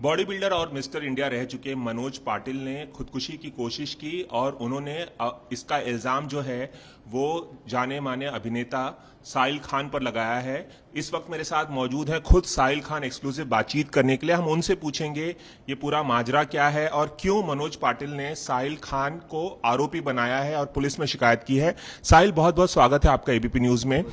Body builder और mister India रह चुके मनोज पाटिल ने खुदकुशी की कोशिश की और उन्होंने इसका इल्जाम जो है वो जाने माने अभिनेता साहिल खान पर लगाया है। इस वक्त मेरे साथ मौजूद है खुद साहिल खान एक्सक्लूसिव बातचीत करने के लिए। हम उनसे पूछेंगे ये पूरा माजरा क्या है और क्यों मनोज पाटिल ने साहिल खान को आरोपी बनाया है और पुलिस में शिकायत की है। साहिल, बहुत बहुत स्वागत है आपका एबीपी न्यूज में।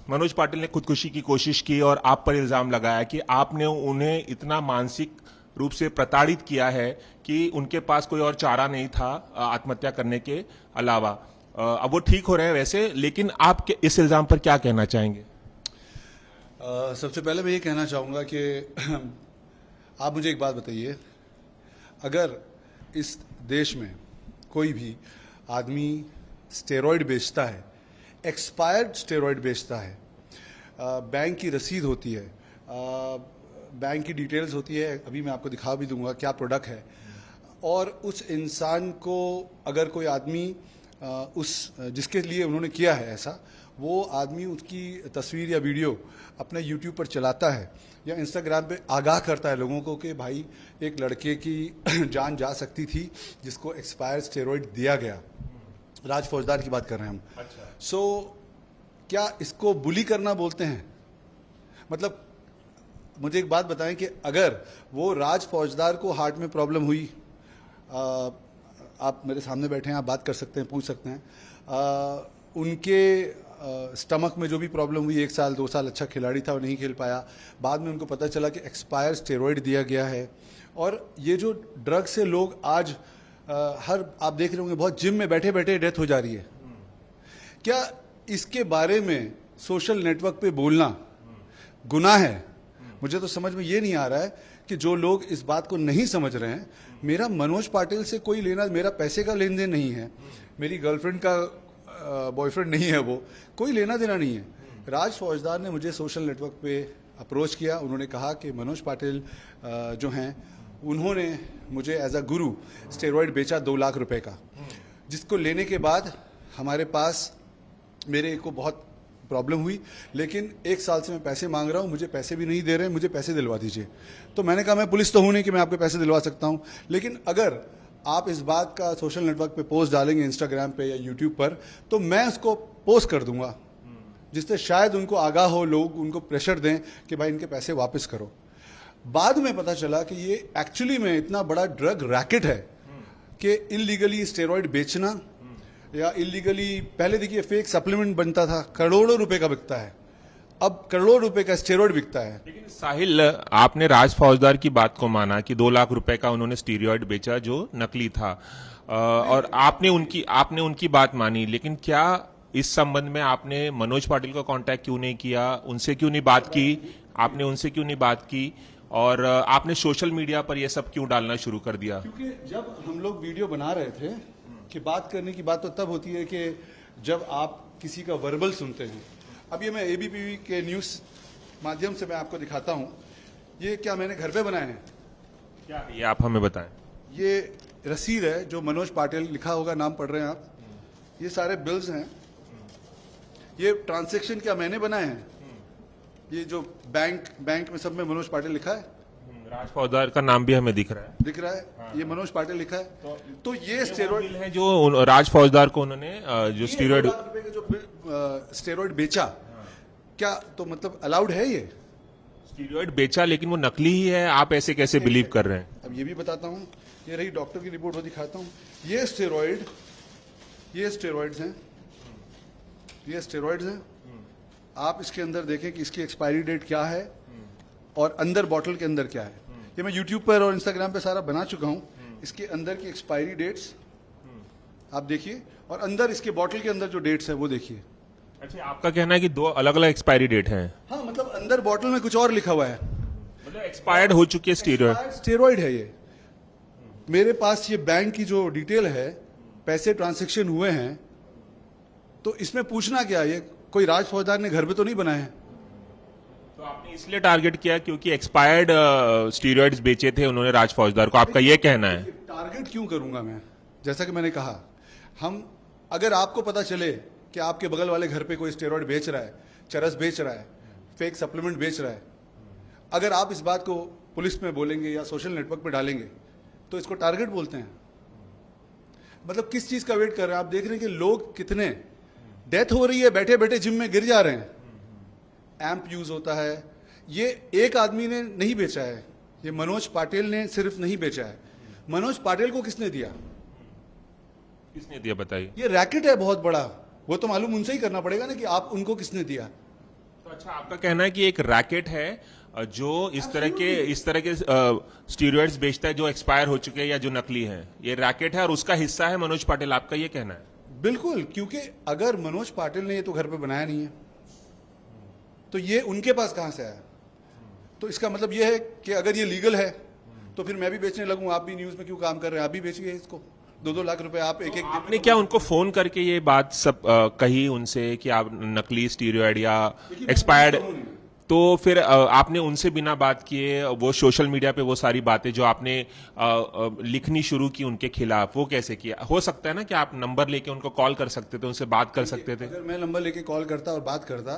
मनोज पाटिल ने खुदकुशी की कोशिश की और आप पर इल्जाम लगाया कि आपने उन्हें इतना मानसिक रूप से प्रताड़ित किया है कि उनके पास कोई और चारा नहीं था आत्महत्या करने के अलावा। अब वो ठीक हो रहे हैं वैसे, लेकिन आप इस इल्जाम पर क्या कहना चाहेंगे? सबसे पहले मैं ये कहना चाहूँगा कि आप मुझे एक बात बताइए, अगर इस देश में कोई भी आदमी स्टेरॉइड बेचता है, एक्सपायर्ड स्टेरॉइड बेचता है, बैंक की रसीद होती है, बैंक की डिटेल्स होती है, अभी मैं आपको दिखा भी दूंगा क्या प्रोडक्ट है, और उस इंसान को अगर कोई आदमी जिसके लिए उन्होंने किया है ऐसा, वो आदमी उसकी तस्वीर या वीडियो अपने यूट्यूब पर चलाता है या इंस्टाग्राम पे आगाह करता है लोगों को कि भाई एक लड़के की जान जा सकती थी जिसको एक्सपायर्ड स्टेरॉइड दिया गया। राज फौजदार की बात कर रहे हैं हम। अच्छा। सो क्या इसको बुली करना बोलते हैं? मतलब मुझे एक बात बताएं कि अगर वो राज फौजदार को हार्ट में प्रॉब्लम हुई, आप मेरे सामने बैठे हैं, आप बात कर सकते हैं, पूछ सकते हैं, उनके स्टमक में जो भी प्रॉब्लम हुई, 1 साल 2 साल अच्छा खिलाड़ी था और नहीं खेल पाया, बाद में उनको पता चला कि एक्सपायर स्टेरॉइड दिया गया है। और ये जो ड्रग से लोग आज आप देख रहे होंगे बहुत जिम में बैठे बैठे डेथ हो जा रही है। क्या इसके बारे में सोशल नेटवर्क पे बोलना गुनाह है? मुझे तो समझ में ये नहीं आ रहा है कि जो लोग इस बात को नहीं समझ रहे हैं, मेरा मनोज पाटिल से कोई लेना, मेरा पैसे का लेन देन नहीं है, मेरी गर्लफ्रेंड का बॉयफ्रेंड नहीं है, वो कोई लेना देना नहीं है। राज फौजदार ने मुझे सोशल नेटवर्क पे अप्रोच किया, उन्होंने कहा कि मनोज पाटिल जो हैं उन्होंने मुझे एज अ गुरु स्टेरॉइड बेचा 2 लाख रुपए का, जिसको लेने के बाद हमारे पास मेरे को बहुत प्रॉब्लम हुई, लेकिन 1 साल से मैं पैसे मांग रहा हूँ, मुझे पैसे भी नहीं दे रहे हैं, मुझे पैसे दिलवा दीजिए। तो मैंने कहा मैं पुलिस तो हूँ नहीं कि मैं आपके पैसे दिलवा सकता हूँ, लेकिन अगर आप इस बात का सोशल नेटवर्क पे पोस्ट डालेंगे, इंस्टाग्राम पे या यूट्यूब पर, तो मैं उसको पोस्ट कर दूंगा, जिससे शायद उनको आगाह हो, लोग उनको प्रेशर दें कि भाई इनके पैसे वापस करो। बाद में पता चला कि ये एक्चुअली में इतना बड़ा ड्रग रैकेट है कि इलीगली स्टेरॉइड बेचना या इलीगली, पहले देखिए फेक सप्लीमेंट बनता था, करोड़ों रुपए का बिकता है, अब करोड़ों रुपए का स्टेरॉइड बिकता है। लेकिन साहिल, आपने राज फौजदार की बात को माना कि 2 लाख रुपए का उन्होंने स्टेरॉइड बेचा जो नकली था, और आपने उनकी बात मानी, लेकिन क्या इस संबंध में आपने मनोज पाटिल को कांटेक्ट क्यों नहीं किया, उनसे क्यों नहीं बात की, आपने उनसे क्यों नहीं बात की, और आपने सोशल मीडिया पर यह सब क्यों डालना शुरू कर दिया? क्योंकि जब हम लोग वीडियो बना रहे थे कि बात करने की बात तो तब होती है कि जब आप किसी का वर्बल सुनते हैं। अब ये मैं एबीपी के न्यूज माध्यम से मैं आपको दिखाता हूं, ये क्या मैंने घर पे बनाए हैं, क्या ये आप हमें बताएं। ये रसीद है जो मनोज पाटिल लिखा होगा, नाम पढ़ रहे हैं आप, ये सारे बिल्स हैं, ये ट्रांजैक्शन क्या मैंने बनाए हैं, ये जो बैंक में सब में मनोज पाटिल लिखा है, राज फौजदार का नाम भी हमें दिख रहा है। हाँ। ये मनोज पाटिल लिखा है। तो ये स्टेरॉइड है जो राज फौजदार को उन्होंने जो स्टेरॉइड जो स्टेरॉइड बेचा, क्या तो मतलब अलाउड है? ये स्टेरॉइड बेचा लेकिन वो नकली ही है, आप ऐसे कैसे बिलीव कर रहे हैं? अब ये भी बताता हूँ, ये रही डॉक्टर की रिपोर्ट, वो दिखाता हूँ। ये स्टेरॉइड्स हैं। आप इसके अंदर देखें कि इसकी एक्सपायरी डेट क्या है और अंदर बॉटल के अंदर क्या है। ये मैं यूट्यूब पर और इंस्टाग्राम पे सारा बना चुका हूँ। इसके अंदर की एक्सपायरी डेट्स आप देखिए, और अंदर इसके बॉटल के अंदर जो डेट्स है वो देखिए। अच्छा, आपका कहना है कि 2 अलग अलग एक्सपायरी डेट हैं? हाँ, मतलब अंदर बॉटल में कुछ और लिखा हुआ है, मतलब एक्सपायर्ड हो चुकी है स्टेरॉइड है ये। मेरे पास ये बैंक की जो डिटेल है, पैसे ट्रांजेक्शन हुए हैं, तो इसमें पूछना क्या, ये कोई राज फौजदार ने घर पे तो नहीं बनाए हैं। तो आपने इसलिए टारगेट किया क्योंकि एक्सपायर्ड स्टेरॉइड्स बेचे थे उन्होंने राज फौजदार को, आपका ये कहना है? टारगेट क्यों करूंगा मैं? जैसा कि मैंने कहा, हम अगर आपको पता चले कि आपके बगल वाले घर पे कोई स्टेरॉइड बेच रहा है, चरस बेच रहा है, फेक सप्लीमेंट बेच रहा है, अगर आप इस बात को पुलिस में बोलेंगे या सोशल नेटवर्क पे डालेंगे तो इसको टारगेट बोलते हैं। मतलब किस चीज का वेट कर रहे हैं? आप देख रहे हैं कि लोग कितने डेथ हो रही है, बैठे बैठे जिम में गिर जा रहे हैं। एम्प यूज होता है। ये एक आदमी ने नहीं बेचा है, ये मनोज पाटिल ने सिर्फ नहीं बेचा है। मनोज पाटिल को किसने दिया? किसने दिया बताइए? ये रैकेट है बहुत बड़ा, वो तो मालूम उनसे ही करना पड़ेगा ना कि आप उनको किसने दिया। तो अच्छा, आपका कहना है कि एक रैकेट है जो इस तरह के स्टीरॉयड्स बेचता है जो एक्सपायर हो चुके हैं या जो नकली हैं, ये रैकेट है और उसका हिस्सा है मनोज पाटिल, आपका ये कहना है? बिल्कुल, क्योंकि अगर मनोज पाटिल ने ये तो घर पे बनाया नहीं है तो ये उनके पास कहां से आया? तो इसका मतलब ये है कि अगर ये लीगल है तो फिर मैं भी बेचने लगूं। आप भी न्यूज में क्यों काम कर रहे हैं? आप भी बेचिए इसको, 2-2 लाख रुपए आप एक एक। आपने क्या उनको फोन करके ये बात सब कही उनसे कि आप नकली स्टीरॉयड या एक्सपायर्ड? तो फिर आपने उनसे बिना बात किए वो सोशल मीडिया पे वो सारी बातें जो आपने लिखनी शुरू की उनके खिलाफ, वो कैसे किया? हो सकता है ना कि आप नंबर लेके उनको कॉल कर सकते थे, उनसे बात कर सकते थे। अगर मैं नंबर लेके कॉल करता और बात करता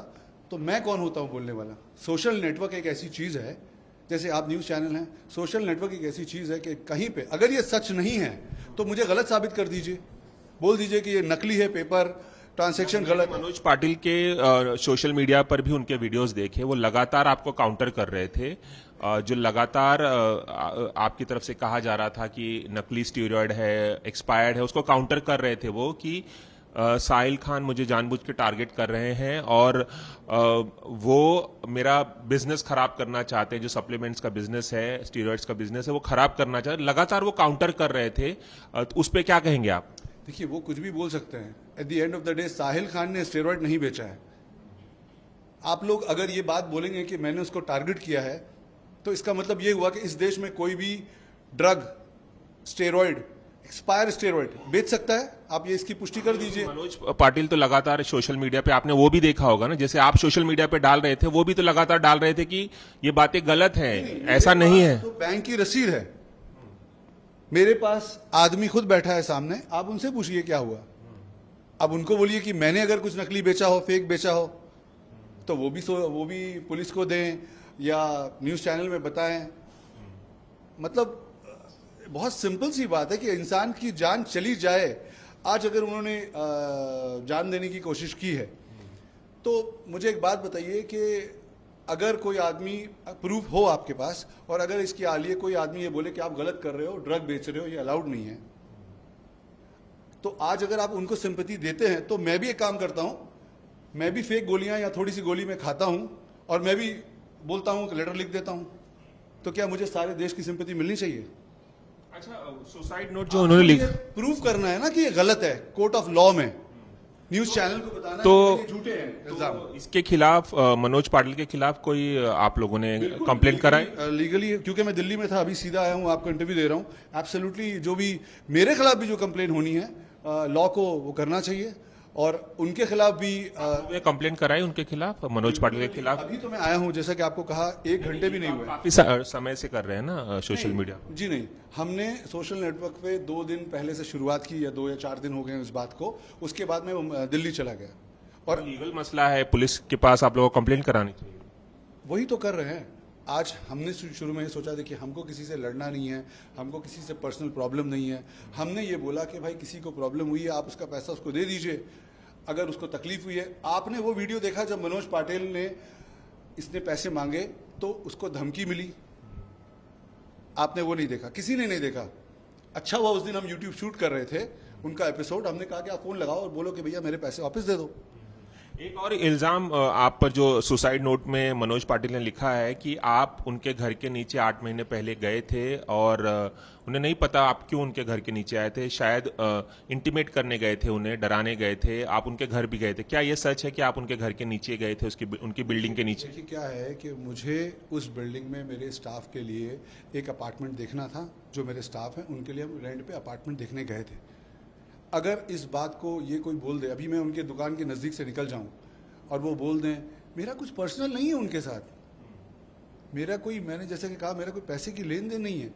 तो मैं कौन होता हूं बोलने वाला? सोशल नेटवर्क एक ऐसी चीज है, जैसे आप न्यूज चैनल हैं, सोशल नेटवर्क एक ऐसी चीज है कि कहीं पे अगर ये सच नहीं है तो मुझे गलत साबित कर दीजिए, बोल दीजिए कि ये नकली है, पेपर ट्रांजैक्शन गलत। मनोज पाटिल के सोशल मीडिया पर भी उनके वीडियोस देखे, वो लगातार आपको काउंटर कर रहे थे। जो लगातार आपकी तरफ से कहा जा रहा था कि नकली स्टीरॉयड है, एक्सपायर्ड है, उसको काउंटर कर रहे थे वो कि साहिल खान मुझे जानबूझ के टारगेट कर रहे हैं और वो मेरा बिजनेस खराब करना चाहते हैं, जो सप्लीमेंट्स का बिजनेस है, स्टीरॉयड्स का बिजनेस है, वो खराब करना चाहते, लगातार वो काउंटर कर रहे थे। तो उस पर क्या कहेंगे आप? देखिए, वो कुछ भी बोल सकते हैं, at the end of the day Sahil Khan ने स्टेरॉयड नहीं बेचा है। आप लोग अगर ये बात बोलेंगे कि मैंने उसको टारगेट किया है तो इसका मतलब ये हुआ कि इस देश में कोई भी ड्रग, स्टेरॉयड, एक्सपायर स्टेरॉयड बेच सकता है। आप ये इसकी पुष्टि कर दीजिए। मनोज पाटिल तो लगातार सोशल मीडिया पे, आपने वो भी देखा होगा ना, जैसे आप सोशल मीडिया पे डाल रहे थे, वो भी तो लगातार डाल रहे थे कि ये बातें गलत हैं, ऐसा नहीं है। तो बैंक की रसीद है मेरे पास, आदमी खुद बैठा है सामने, आप उनसे पूछिए क्या हुआ। अब उनको बोलिए कि मैंने अगर कुछ नकली बेचा हो, फेक बेचा हो, तो वो भी पुलिस को दें या न्यूज चैनल में बताएं। मतलब बहुत सिंपल सी बात है कि इंसान की जान चली जाए। आज अगर उन्होंने जान देने की कोशिश की है तो मुझे एक बात बताइए कि अगर कोई आदमी, प्रूफ हो आपके पास, और अगर इसके आलिए कोई आदमी ये बोले कि आप गलत कर रहे हो, ड्रग बेच रहे हो, ये अलाउड नहीं है, तो आज अगर आप उनको सिंपैथी देते हैं तो मैं भी एक काम करता हूं, मैं भी फेक गोलियां या थोड़ी सी गोली में खाता हूं और मैं भी बोलता हूं, लेटर लिख देता हूं। तो क्या मुझे सारे देश की सिंपैथी मिलनी चाहिए? अच्छा, सुसाइड नोट जो उन्होंने लिखा, प्रूफ करना है ना कि ये गलत है, कोर्ट ऑफ लॉ में न्यूज चैनल को बताना तो है कि ये झूठे हैं इल्जाम। तो इसके खिलाफ, मनोज पाटिल के खिलाफ कोई आप लोगों ने कंप्लेंट कराई? लीगली, क्योंकि मैं दिल्ली में था, अभी सीधा आया हूं, आपको इंटरव्यू दे रहा हूं। एब्सोल्युटली, जो भी मेरे खिलाफ भी जो कंप्लेन होनी है, लॉ को वो करना चाहिए और उनके खिलाफ भी कंप्लेंट कराई उनके खिलाफ, मनोज पाटिल के खिलाफ? अभी तो मैं आया हूं, जैसा कि आपको कहा, 1 घंटे भी नहीं हुए। काफी समय से कर रहे हैं ना सोशल मीडिया? जी नहीं, हमने सोशल नेटवर्क पे 2 दिन पहले से शुरुआत की, या 2 या 4 दिन हो गए इस बात को। उसके बाद में दिल्ली चला गया और लीगल मसला है, पुलिस के पास आप लोगों को कंप्लेंट करानी चाहिए। वही तो कर रहे हैं। आज हमने शुरू में ये सोचा था कि हमको किसी से लड़ना नहीं है, हमको किसी से पर्सनल प्रॉब्लम नहीं है। हमने ये बोला कि भाई किसी को प्रॉब्लम हुई है, आप उसका पैसा उसको दे दीजिए, अगर उसको तकलीफ हुई है। आपने वो वीडियो देखा जब मनोज पाटिल ने, इसने पैसे मांगे तो उसको धमकी मिली? आपने वो नहीं देखा, किसी ने नहीं देखा। अच्छा हुआ उस दिन हम यूट्यूब शूट कर रहे थे उनका एपिसोड, हमने कहा कि आप फोन लगाओ और बोलो कि भैया मेरे पैसे वापस दे दो। एक और इल्जाम आप पर जो सुसाइड नोट में मनोज पाटिल ने लिखा है कि आप उनके घर के नीचे 8 महीने पहले गए थे और उन्हें नहीं पता आप क्यों उनके घर के नीचे आए थे, शायद इंटीमेट करने गए थे, उन्हें डराने गए थे, आप उनके घर भी गए थे। क्या ये सच है कि आप उनके घर के नीचे गए थे, उनकी बिल्डिंग के नीचे? देखिए, क्या है कि मुझे उस बिल्डिंग में मेरे स्टाफ के लिए एक अपार्टमेंट देखना था। जो मेरे स्टाफ हैं उनके लिए हम रेंट पे अपार्टमेंट देखने गए थे। अगर इस बात को ये कोई बोल दे, अभी मैं उनके दुकान के नज़दीक से निकल जाऊं और वो बोल दें मेरा कुछ पर्सनल नहीं है उनके साथ, मेरा कोई, मैंने जैसे कि कहा, मेरा कोई पैसे की लेन देन नहीं है।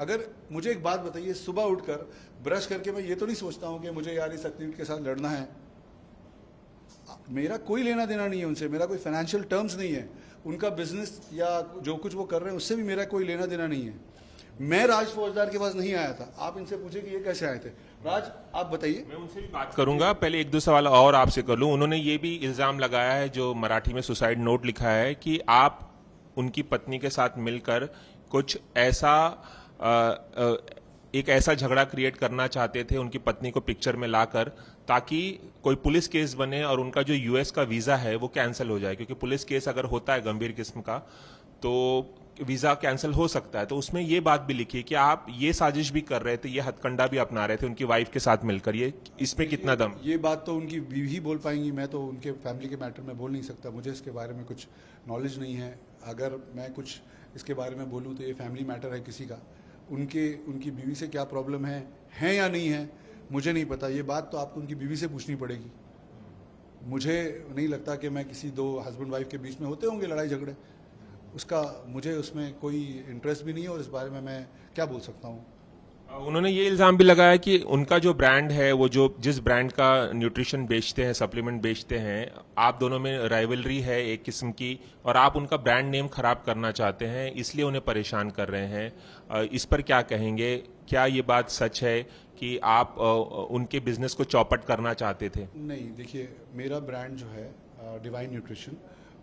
अगर मुझे एक बात बताइए, सुबह उठकर ब्रश करके मैं ये तो नहीं सोचता हूं कि मुझे यार इस एक्टिविटी के साथ लड़ना है। मेरा कोई लेना देना नहीं है उनसे, मेरा कोई फाइनेंशियल टर्म्स नहीं है, उनका बिजनेस या जो कुछ वो कर रहे हैं उससे भी मेरा कोई लेना देना नहीं है। मैं राज फौजदार के पास नहीं आया था, आप इनसे पूछे कि ये कैसे आए थे। राज, आप बताइए। मैं उनसे भी बात करूंगा, पहले एक दो सवाल और आपसे कर लूं। उन्होंने ये भी इल्जाम लगाया है, जो मराठी में सुसाइड नोट लिखा है, कि आप उनकी पत्नी के साथ मिलकर कुछ ऐसा एक ऐसा झगड़ा क्रिएट करना चाहते थे उनकी पत्नी को पिक्चर में लाकर, ताकि कोई पुलिस केस बने और उनका जो यूएस का वीजा है वो कैंसिल हो जाए, क्योंकि पुलिस केस अगर होता है गंभीर किस्म का तो वीजा कैंसिल हो सकता है। तो उसमें ये बात भी लिखी कि आप ये साजिश भी कर रहे थे, ये हथकंडा भी अपना रहे थे उनकी वाइफ के साथ मिलकर। ये इसमें कितना दम? ये बात तो उनकी बीवी ही बोल पाएंगी, मैं तो उनके फैमिली के मैटर में बोल नहीं सकता, मुझे इसके बारे में कुछ नॉलेज नहीं है। अगर मैं कुछ इसके बारे में बोलूँ तो ये फैमिली मैटर है किसी का, उनकी बीवी से क्या प्रॉब्लम है या नहीं है मुझे नहीं पता। ये बात तो आपको उनकी बीवी से पूछनी पड़ेगी। मुझे नहीं लगता कि मैं किसी दो हस्बैंड वाइफ के बीच में होते होंगे लड़ाई झगड़े, उसका मुझे उसमें कोई इंटरेस्ट भी नहीं है और इस बारे में मैं क्या बोल सकता हूँ। उन्होंने ये इल्जाम भी लगाया कि उनका जो ब्रांड है, वो जो जिस ब्रांड का न्यूट्रिशन बेचते हैं, सप्लीमेंट बेचते हैं, आप दोनों में राइवलरी है एक किस्म की, और आप उनका ब्रांड नेम खराब करना चाहते हैं, इसलिए उन्हें परेशान कर रहे हैं। इस पर क्या कहेंगे? क्या ये बात सच है कि आप उनके बिजनेस को चौपट करना चाहते थे? नहीं, देखिए, मेरा ब्रांड जो है डिवाइन न्यूट्रिशन,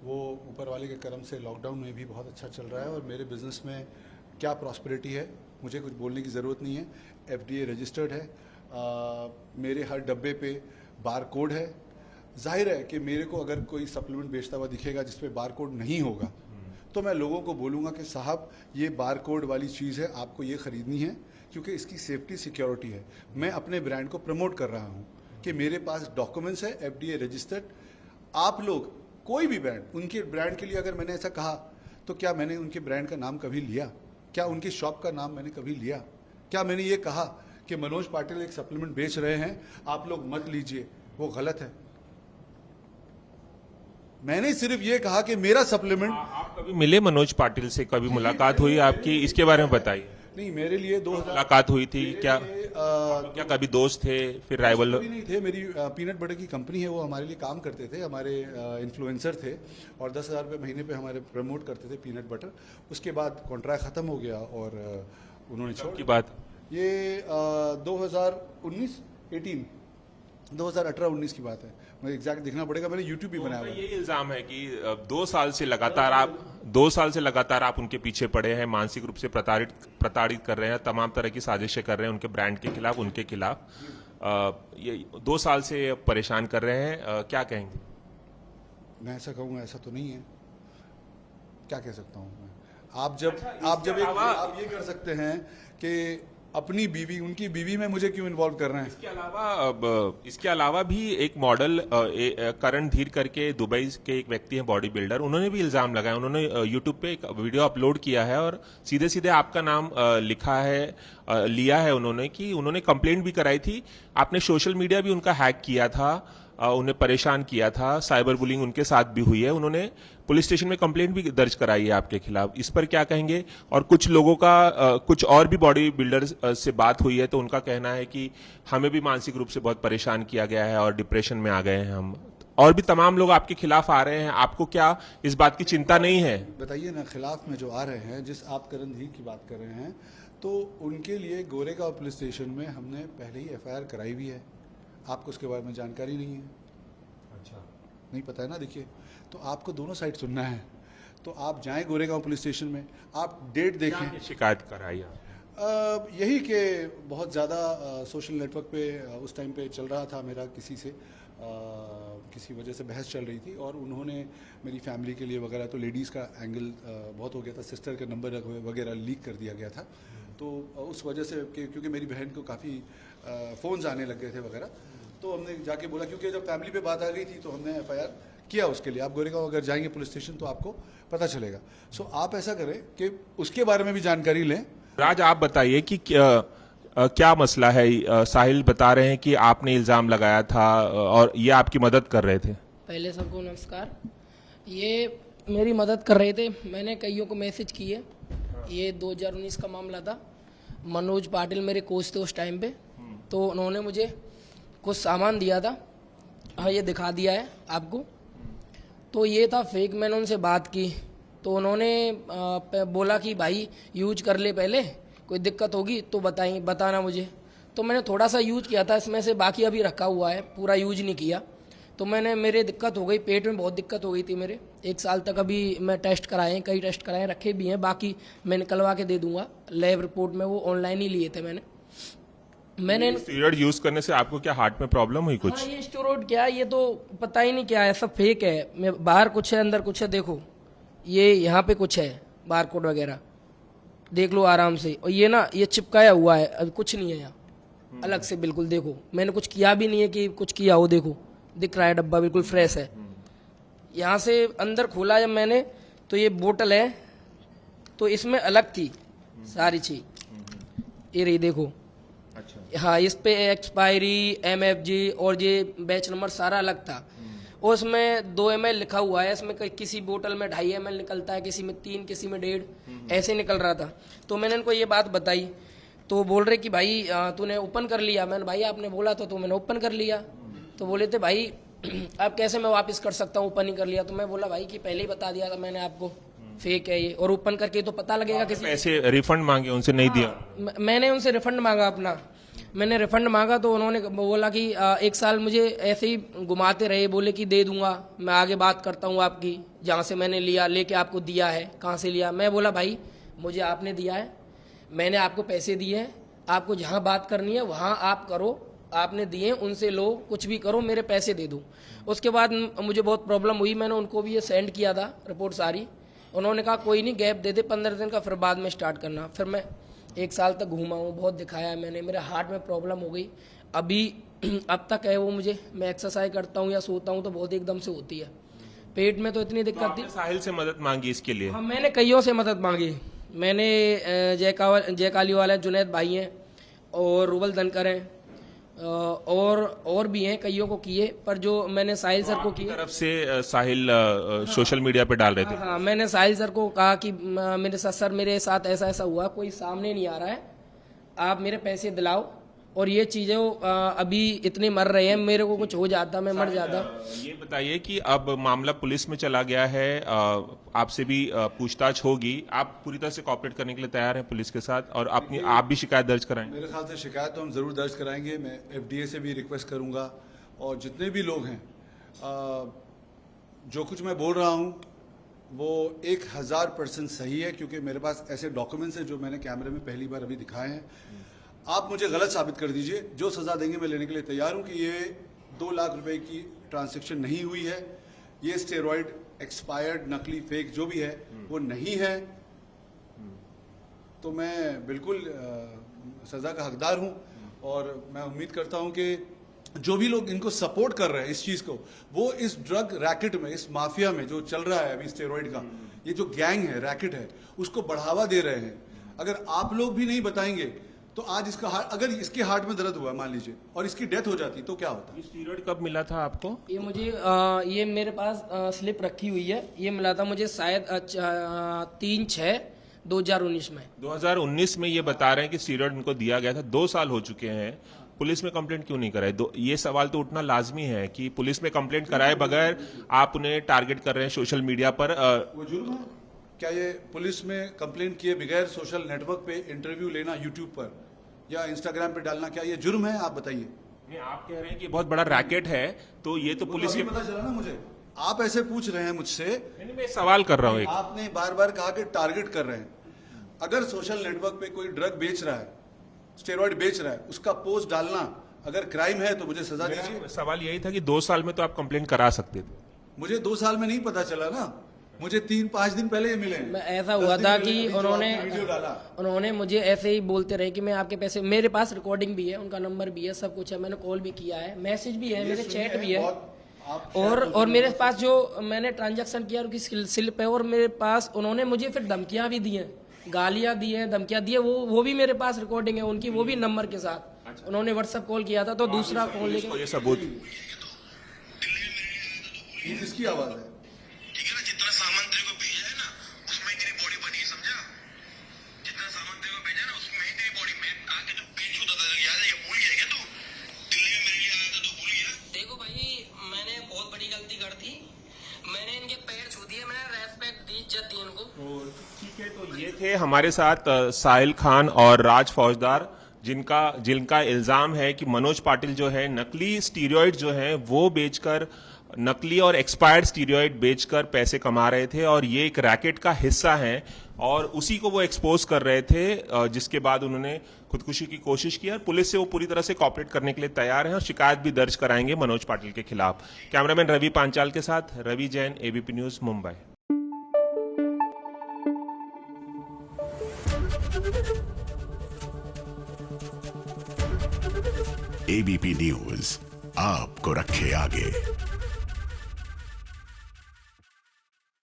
वो ऊपर वाले के करम से लॉकडाउन में भी बहुत अच्छा चल रहा है, और मेरे बिजनेस में क्या प्रॉस्पेरिटी है मुझे कुछ बोलने की ज़रूरत नहीं है। FDA रजिस्टर्ड है, मेरे हर डब्बे पे बार कोड है। जाहिर है कि मेरे को अगर कोई सप्लीमेंट बेचता हुआ दिखेगा जिस पे बार कोड नहीं होगा तो मैं लोगों को बोलूँगा कि साहब ये बार कोड वाली चीज़ है, आपको ये ख़रीदनी है, क्योंकि इसकी सेफ्टी सिक्योरिटी है। मैं अपने ब्रांड को प्रमोट कर रहा हूँ कि मेरे पास डॉक्यूमेंट्स है FDA रजिस्टर्ड। आप लोग कोई भी ब्रांड, उनके ब्रांड के लिए अगर मैंने ऐसा कहा तो क्या मैंने उनके ब्रांड का नाम कभी लिया? क्या उनकी शॉप का नाम मैंने कभी लिया? क्या मैंने ये कहा कि मनोज पाटिल एक सप्लीमेंट बेच रहे हैं, आप लोग मत लीजिए, वो गलत है? मैंने सिर्फ ये कहा कि मेरा सप्लीमेंट। आप कभी मिले मनोज पाटिल से? कभी मुलाकात हुई आपकी? इसके बारे में बताइए। नहीं, मेरे लिए 2000 मुलाकात हुई थी क्या? क्या कभी दोस्त थे, फिर राइवल? नहीं थे। मेरी पीनट बटर की कंपनी है, वो हमारे लिए काम करते थे, हमारे इन्फ्लुएंसर थे और 10,000 रुपये महीने पे हमारे प्रमोट करते थे पीनट बटर। उसके बाद कॉन्ट्रैक्ट ख़त्म हो गया और उन्होंने छोड़ की बात ये 2018-19 की बात है, मुझे एग्जैक्ट देखना पड़ेगा, मैंने यूट्यूब भी बनाया हुआ है। ये इल्जाम है कि 2 साल से लगातार आप उनके पीछे पड़े हैं, मानसिक रूप से प्रताड़ित कर रहे हैं, तमाम तरह की साजिशें कर रहे हैं उनके ब्रांड के खिलाफ, उनके खिलाफ। ये 2 साल से परेशान कर रहे हैं, क्या कहेंगे? मैं ऐसा कहूँगा, ऐसा तो नहीं है, क्या कह सकता हूँ मैं? आप ये कर सकते हैं कि अपनी बीवी, उनकी बीवी में मुझे क्यों इन्वॉल्व कर रहे हैं? इसके अलावा भी एक मॉडल करण धीर करके दुबई के एक व्यक्ति हैं, बॉडी बिल्डर, उन्होंने भी इल्जाम लगाया। उन्होंने यूट्यूब पे एक वीडियो अपलोड किया है और सीधे सीधे आपका नाम लिखा है, लिया है उन्होंने, कि उन्होंने कंप्लेंट भी कराई थी, आपने सोशल मीडिया भी उनका हैक किया था, उन्हें परेशान किया था, साइबर बुलिंग उनके साथ भी हुई है, उन्होंने पुलिस स्टेशन में कंप्लेंट भी दर्ज कराई है आपके खिलाफ। इस पर क्या कहेंगे? और कुछ लोगों का, कुछ और भी बॉडी बिल्डर्स से बात हुई है तो उनका कहना है कि हमें भी मानसिक रूप से बहुत परेशान किया गया है और डिप्रेशन में आ गए हैं हम, और भी तमाम लोग आपके खिलाफ आ रहे हैं। आपको क्या इस बात की चिंता नहीं है? बताइए ना, खिलाफ में जो आ रहे हैं, जिस आप करण धीर की बात कर रहे हैं, तो उनके लिए गोरेगांव पुलिस स्टेशन में हमने पहले ही FIR कराई हुई है। आपको उसके बारे में जानकारी नहीं है? अच्छा, नहीं पता है ना? देखिए, तो आपको दोनों साइड सुनना है, तो आप जाएं गोरेगांव पुलिस स्टेशन में, आप डेट देखें। शिकायत कराई आप? यही कि बहुत ज़्यादा सोशल नेटवर्क पे उस टाइम पे चल रहा था मेरा, किसी से किसी वजह से बहस चल रही थी और उन्होंने मेरी फैमिली के लिए वगैरह, तो लेडीज़ का एंगल बहुत हो गया था, सिस्टर के नंबर वगैरह लीक कर दिया गया था, तो उस वजह से क्योंकि मेरी बहन को काफ़ी फ़ोन्स आने लग गए थे वगैरह, तो हमने जाके बोला, क्योंकि जब फैमिली पे बात आ गई थी तो हमने FIR किया उसके लिए। आप गोरेगांव अगर जाएंगे पुलिस स्टेशन तो आपको पता चलेगा। सो आप ऐसा करें कि उसके बारे में भी जानकारी लें। राज, आप बताइए कि क्या मसला है? साहिल बता रहे हैं कि आपने इल्जाम लगाया था और ये आपकी मदद कर रहे थे। पहले सबको नमस्कार। ये मेरी मदद कर रहे थे, मैंने कईयों को मैसेज किए। ये 2019 का मामला था। मनोज पाटिल मेरे कोच थे उस टाइम पे, तो उन्होंने मुझे कुछ सामान दिया था हाँ ये दिखा दिया है आपको। तो ये था फेक। मैंने उनसे बात की तो उन्होंने बोला कि भाई यूज कर ले, पहले कोई दिक्कत होगी तो बताना मुझे। तो मैंने थोड़ा सा यूज किया था इसमें से, बाकी अभी रखा हुआ है, पूरा यूज नहीं किया। तो मेरे दिक्कत हो गई, पेट में बहुत दिक्कत हो गई थी मेरे 1 साल तक। अभी मैं टेस्ट कराए, कई टेस्ट कराए, रखे भी हैं, बाकी मैं निकलवा के दे दूंगा लैब रिपोर्ट में। वो ऑनलाइन ही लिए थे मैंने स्टीरॉयड यूज करने से आपको क्या हार्ट में प्रॉब्लम हुई कुछ? हाँ, ये स्टेरॉइड क्या है ये तो पता ही नहीं क्या है, सब फेक है। बाहर कुछ है अंदर कुछ है, देखो ये यहाँ पे कुछ है बार कोड वगैरह, देख लो आराम से। और ये ना ये चिपकाया हुआ है, अभी कुछ नहीं है यहाँ अलग से, बिल्कुल देखो मैंने कुछ किया भी नहीं है कि कुछ किया हो। देखो दिख रहा है डब्बा बिल्कुल फ्रेश है। यहाँ से अंदर खोला जब मैंने तो ये बोतल है, तो इसमें अलग थी सारी चीज, ये रही देखो। अच्छा। हाँ इस पे एक्सपायरी, MFG और ये बैच नंबर सारा अलग था। और उसमें 2 ml लिखा हुआ है, इसमें किसी बोतल में 2.5 ml निकलता है, किसी में 3, किसी में 1.5, ऐसे निकल रहा था। तो मैंने इनको ये बात बताई तो बोल रहे कि भाई तूने ओपन कर लिया। मैंने भाई आपने बोला था तो मैंने ओपन कर लिया। तो बोले थे भाई अब कैसे मैं वापस कर सकता हूँ, ओपन ही कर लिया। तो मैं बोला भाई कि पहले ही बता दिया था मैंने आपको, फेक है ये, और ओपन करके तो पता लगेगा किसी। पैसे रिफंड मांगे उनसे, नहीं दिया? मैंने उनसे रिफंड मांगा अपना, मैंने रिफंड मांगा तो उन्होंने बोला कि 1 साल मुझे ऐसे ही घुमाते रहे, बोले कि दे दूंगा मैं, आगे बात करता हूँ आपकी, जहाँ से मैंने लिया लेके आपको दिया है, कहाँ से लिया। मैं बोला भाई मुझे आपने दिया है, मैंने आपको पैसे दिए हैं, आपको जहाँ बात करनी है वहाँ आप करो, आपने दिए उनसे लो, कुछ भी करो, मेरे पैसे दे दो। उसके बाद मुझे बहुत प्रॉब्लम हुई, मैंने उनको भी ये सेंड किया था रिपोर्ट सारी। उन्होंने कहा कोई नहीं, गैप दे दे 15 दिन का, फिर बाद में स्टार्ट करना। फिर मैं 1 साल तक घूमा हूँ, बहुत दिखाया है मैंने, मेरे हार्ट में प्रॉब्लम हो गई अभी अब तक है वो मुझे। मैं एक्सरसाइज करता हूँ या सोता हूँ तो बहुत एकदम से होती है, पेट में तो इतनी दिक्कत थी। साहिल से मदद मांगी इसके लिए? हाँ मैंने कईयों से मदद मांगी। मैंने जयकाली वाले जुनैद भाई हैं और रूबल धनकर हैं, और भी हैं, कईयों को किए, पर जो मैंने साहिल सर को किए तरफ से साहिल सोशल मीडिया पे डाल रहे थे। हाँ मैंने साहिल सर को कहा कि मेरे साथ सर, मेरे साथ ऐसा ऐसा हुआ, कोई सामने नहीं आ रहा है, आप मेरे पैसे दिलाओ। और ये चीजें अभी इतने मर रहे हैं, मेरे को कुछ हो जाता मैं मर जाता। ये बताइए कि अब मामला पुलिस में चला गया है, आपसे भी पूछताछ होगी, आप पूरी तरह से कॉपरेट करने के लिए तैयार हैं पुलिस के साथ, और आप भी शिकायत दर्ज कराएंगे? मेरे ख्याल से शिकायत तो हम ज़रूर दर्ज कराएंगे। मैं FDA से भी रिक्वेस्ट करूंगा, और जितने भी लोग हैं, जो कुछ मैं बोल रहा हूं वो 1000% सही है, क्योंकि मेरे पास ऐसे डॉक्यूमेंट्स हैं जो मैंने कैमरे में पहली बार अभी दिखाए हैं। आप मुझे गलत साबित कर दीजिए, जो सज़ा देंगे मैं लेने के लिए तैयार हूं कि ये 2 लाख रुपए की ट्रांजैक्शन नहीं हुई है, ये स्टेरॉइड एक्सपायर्ड, नकली, फेक जो भी है वो नहीं है। तो मैं बिल्कुल सज़ा का हकदार हूं, और मैं उम्मीद करता हूं कि जो भी लोग इनको सपोर्ट कर रहे हैं इस चीज़ को, वो इस ड्रग रैकेट में, इस माफिया में जो चल रहा है अभी स्टेरॉइड का, ये जो गैंग है, रैकेट है, उसको बढ़ावा दे रहे हैं। अगर आप लोग भी नहीं बताएंगे तो आज इसका अगर इसके हार्ट में दर्द हुआ मान लीजिए और इसकी डेथ हो जाती तो क्या होता? ये स्टीरॉयड कब मिला था आपको? ये मुझे ये मेरे पास स्लिप रखी हुई है, ये मिला था मुझे शायद 3/6/2019 में। 2019 में ये बता रहे हैं कि स्टीरॉयड इनको दिया गया था। 2 साल हो चुके हैं, पुलिस में कंप्लेंट क्यों नहीं कराई? ये सवाल तो उठना लाजमी है कि पुलिस में कंप्लेंट कराए बगैर आप उन्हें टारगेट कर रहे हैं सोशल मीडिया पर। वो जुर्म है क्या? ये पुलिस में कंप्लेंट किए बगैर सोशल नेटवर्क पे इंटरव्यू लेना, यूट्यूब पर या इंस्टाग्राम पे डालना, क्या ये जुर्म है? आप बताइए। नहीं, आप कह रहे हैं कि बहुत बड़ा रैकेट है, तो ये तो पुलिस के पता चला ना मुझे। आप ऐसे पूछ रहे हैं मुझसे, नहीं, मैं सवाल कर रहा हूँ। आपने बार बार कहा कि टारगेट कर रहे हैं। अगर सोशल नेटवर्क पे कोई ड्रग बेच रहा है, स्टेरॉइड बेच रहा है, उसका पोस्ट डालना अगर क्राइम है तो मुझे सजा दीजिए। सवाल यही था कि 2 साल में तो आप कंप्लेंट करा सकते थे। मुझे 2 साल में नहीं पता चला ना, मुझे 3-5 दिन पहले ये मिले। ऐसा हुआ था कि उन्होंने मुझे ऐसे ही बोलते रहे कि मैं आपके पैसे, मेरे पास रिकॉर्डिंग भी है, उनका नंबर भी है, सब कुछ है, मैंने कॉल भी किया है, मैसेज भी है, मेरे चैट भी है, और मेरे पास जो मैंने ट्रांजैक्शन किया उनकी स्लिप है, और मेरे पास उन्होंने मुझे फिर धमकियां भी दी हैं, गालियां दी हैं, धमकियां दी है, वो भी मेरे पास रिकॉर्डिंग है उनकी, वो भी नंबर के साथ। उन्होंने व्हाट्सएप कॉल किया था, तो दूसरा फोन लेके ये सबूत किसकी आवाज है? हमारे साथ साहिल खान और राज फौजदार जिनका इल्जाम है कि मनोज पाटिल जो है नकली स्टीरॉइड जो है वो बेचकर, नकली और एक्सपायर्ड स्टीरॉइड बेचकर पैसे कमा रहे थे और ये एक रैकेट का हिस्सा है और उसी को वो एक्सपोज कर रहे थे, जिसके बाद उन्होंने खुदकुशी की कोशिश की और पुलिस से वो पूरी तरह से कॉपरेट करने के लिए तैयार हैं और शिकायत भी दर्ज कराएंगे मनोज पाटिल के खिलाफ। कैमरामैन रवि पांचाल के साथ Ravi Jain, ABP news, Mumbai. ABP news आपको रखे आगे।